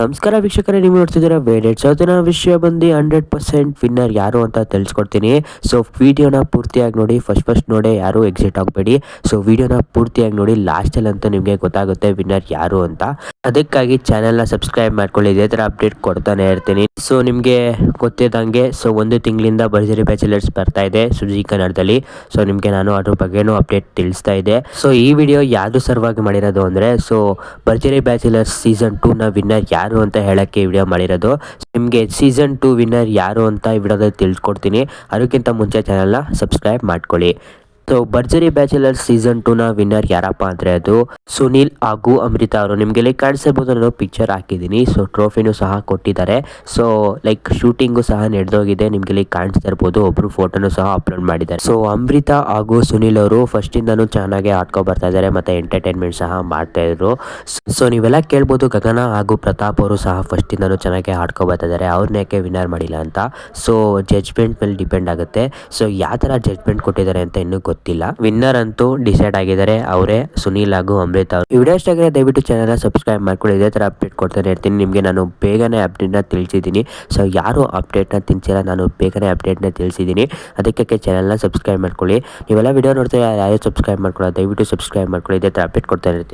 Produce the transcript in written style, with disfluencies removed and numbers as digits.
ನಮಸ್ಕಾರ ವೀಕ್ಷಕರೇ, ನೀವು ನೋಡ್ತಿದ್ದೀರಾ ವೇಡೆಡ್. ಸೊ ಅದನ್ನ ವಿಷಯ ಬಂದು 100% ವಿನ್ನರ್ ಯಾರು ಅಂತ ತಿಳಿಸ್ಕೊಡ್ತೀನಿ. ಸೊ ವಿಡಿಯೋನ ಪೂರ್ತಿಯಾಗಿ ನೋಡಿ, ಫಸ್ಟ್ ನೋಡಿ ಯಾರು ಎಕ್ಸಿಟ್ ಆಗಬೇಡಿ. ಸೊ ವಿಡಿಯೋನ ಪೂರ್ತಿಯಾಗಿ ನೋಡಿ, ಲಾಸ್ಟಲ್ಲಿ ಅಂತೂ ನಿಮಗೆ ಗೊತ್ತಾಗುತ್ತೆ ವಿನ್ನರ್ ಯಾರು ಅಂತ. ಅದಕ್ಕಾಗಿ ಚಾನೆಲ್ನ ಸಬ್ಸ್ಕ್ರೈಬ್ ಮಾಡ್ಕೊಳ್ಳಿ, ಇದೇ ಥರ ಅಪ್ಡೇಟ್ ಕೊಡ್ತಾನೆ ಇರ್ತೀನಿ. ಸೊ ನಿಮಗೆ ಗೊತ್ತಿದ್ದಂಗೆ ಒಂದು ತಿಂಗಳಿಂದ ಭರ್ಜರಿ ಬ್ಯಾಚುಲರ್ಸ್ ಬರ್ತಾ ಇದೆ ಸುಜಿ ಕನ್ನಡದಲ್ಲಿ. ಸೊ ನಿಮಗೆ ನಾನು ಅದ್ರ ಬಗ್ಗೆನೂ ಅಪ್ಡೇಟ್ ತಿಳಿಸ್ತಾ ಇದೆ. ಸೊ ಈ ವಿಡಿಯೋ ಯಾವುದು ಸಲುವಾಗಿ ಮಾಡಿರೋದು ಅಂದರೆ, ಸೊ ಭರ್ಜರಿ ಬ್ಯಾಚುಲರ್ಸ್ ಸೀಸನ್ 2ನ ವಿನ್ನರ್ ಯಾರು ಅಂತ ಹೇಳಕ್ಕೆ ವಿಡಿಯೋ ಮಾಡಿರೋದು. ನಿಮಗೆ ಸೀಸನ್ 2 ವಿನ್ನರ್ ಯಾರು ಅಂತ ಈ ವಿಡಿಯೋದಲ್ಲಿ ತಿಳ್ಕೊಡ್ತೀನಿ. ಅದಕ್ಕಿಂತ ಮುಂಚೆ ಚಾನೆಲ್ನ ಸಬ್ಸ್ಕ್ರೈಬ್ ಮಾಡ್ಕೊಳ್ಳಿ. ಸೊ ಭರ್ಜರಿ ಬ್ಯಾಚುಲರ್ ಸೀಸನ್ 2ನ ವಿನ್ನರ್ ಯಾರಪ್ಪ ಅಂದರೆ ಅದು ಸುನಿಲ್ ಹಾಗೂ ಅಮೃತ ಅವರು. ನಿಮಗೆ ಇಲ್ಲಿ ಕಾಣಿಸಿರ್ಬೋದು, ನಾನು ಪಿಕ್ಚರ್ ಹಾಕಿದ್ದೀನಿ. ಸೊ ಟ್ರೋಫಿನೂ ಸಹ ಕೊಟ್ಟಿದ್ದಾರೆ. ಸೊ ಶೂಟಿಂಗು ಸಹ ನಡೆದೋಗಿದೆ. ನಿಮಗೆ ಇಲ್ಲಿ ಕಾಣಿಸ್ತಾ ಇರ್ಬೋದು, ಒಬ್ಬರು ಫೋಟೋನು ಸಹ ಅಪ್ಲೋಡ್ ಮಾಡಿದ್ದಾರೆ. ಸೊ ಅಮೃತ ಹಾಗೂ ಸುನಿಲ್ ಅವರು ಫಸ್ಟಿಂದನೂ ಚೆನ್ನಾಗಿ ಆಡ್ಕೊ ಬರ್ತಾ ಇದ್ದಾರೆ ಮತ್ತು ಎಂಟರ್ಟೈನ್ಮೆಂಟ್ ಸಹ ಮಾಡ್ತಾ ಇದ್ರು. ಸೊ ನೀವೆಲ್ಲ ಕೇಳ್ಬೋದು, ಗಗನ ಹಾಗೂ ಪ್ರತಾಪ್ ಅವರು ಸಹ ಫಸ್ಟಿಂದನೂ ಚೆನ್ನಾಗಿ ಆಡ್ಕೊ ಬರ್ತಾ ಇದ್ದಾರೆ, ಅವ್ರನ್ನ ಯಾಕೆ ವಿನ್ನರ್ ಮಾಡಿಲ್ಲ ಅಂತ. ಸೊ ಜಡ್ಜ್ಮೆಂಟ್ ಮೇಲೆ ಡಿಪೆಂಡ್ ಆಗುತ್ತೆ. ಸೊ ಯಾವ ಥರ ಜಡ್ಜ್ಮೆಂಟ್ ಕೊಟ್ಟಿದ್ದಾರೆ ಅಂತ ಇನ್ನೂ ಗೊತ್ತಿಲ್ಲ. ವಿನ್ನರ್ ಅಂತೂ ಡಿಸೈಡ್ ಆಗಿದ್ದಾರೆ, ಅವರೇ ಸುನಿಲ್ ಹಾಗೂ ಅಮೃತ ಅವರು. ಈ ವಿಡಿಯೋ ಇಷ್ಟ ಆಗಿದ್ರೆ ದಯವಿಟ್ಟು ಚಾನೆಲ್ನ ಸಬ್ಸ್ಕ್ರೈಬ್ ಮಾಡ್ಕೊಳ್ಳಿ, ಇದೇ ಥರ ಅಪ್ಡೇಟ್ ಕೊಡ್ತಾನೆ ಇರ್ತೀನಿ. ನಿಮಗೆ ನಾನು ಬೇಗನೆ ಅಪ್ಡೇಟ್ನ ತಿಳಿಸಿದ್ದೀನಿ. ಸೊ ಯಾರು ಅಪ್ಡೇಟ್ನ ತಿಳ್ಸಿಲ್ಲ, ನಾನು ಬೇಗನೆ ಅಪ್ಡೇಟ್ನ ತಿಳಿಸಿದ್ದೀನಿ. ಅದಕ್ಕೆ ಚಾನೆಲ್ನ ಸಬ್ಸ್ಕ್ರೈಬ್ ಮಾಡ್ಕೊಳ್ಳಿ. ನೀವೆಲ್ಲ ವಿಡಿಯೋ ನೋಡ್ತಾ ಯಾರು ಸಬ್ಸ್ಕ್ರೈಬ್ ಮಾಡ್ಕೊಳ್ಳೋ, ದಯವಿಟ್ಟು ಸಬ್ಸ್ಕ್ರೈಬ್ ಮಾಡ್ಕೊಳ್ಳಿ, ಇದೇ ಥರ ಅಪ್ಡೇಟ್ ಕೊಡ್ತಾ ಇರ್ತೀನಿ.